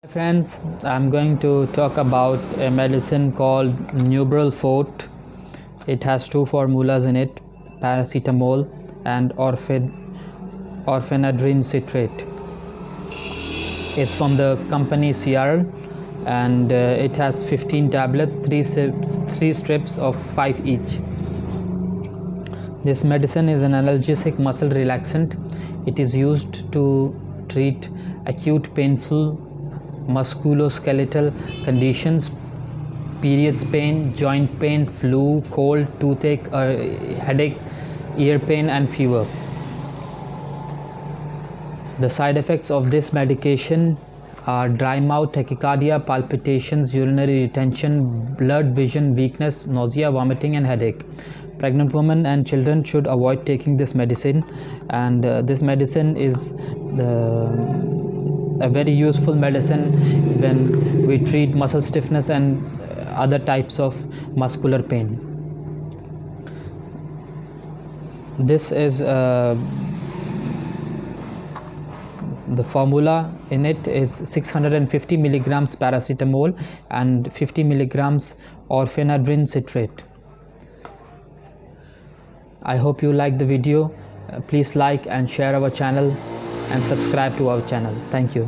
Friends, I'm going to talk about a medicine called Nuberol Forte. It has two formulas in it, paracetamol and orphanadrine citrate. It's from the company CR and it has 15 tablets, 3 strips of 5 each. This medicine is an analgesic muscle relaxant. It is used to treat acute painful musculoskeletal conditions, periods pain, joint pain, flu, cold, toothache, headache, ear pain and fever. The side effects of this medication are dry mouth, tachycardia, palpitations, urinary retention, blurred vision, weakness, nausea, vomiting and headache. Pregnant women and children should avoid taking this medicine, and this medicine is a very useful medicine when we treat muscle stiffness and other types of muscular pain. This is the formula in it is 650 milligrams paracetamol and 50 milligrams orphanadrine citrate. I hope you like the video. Please like and share our channel and subscribe to our channel. Thank you.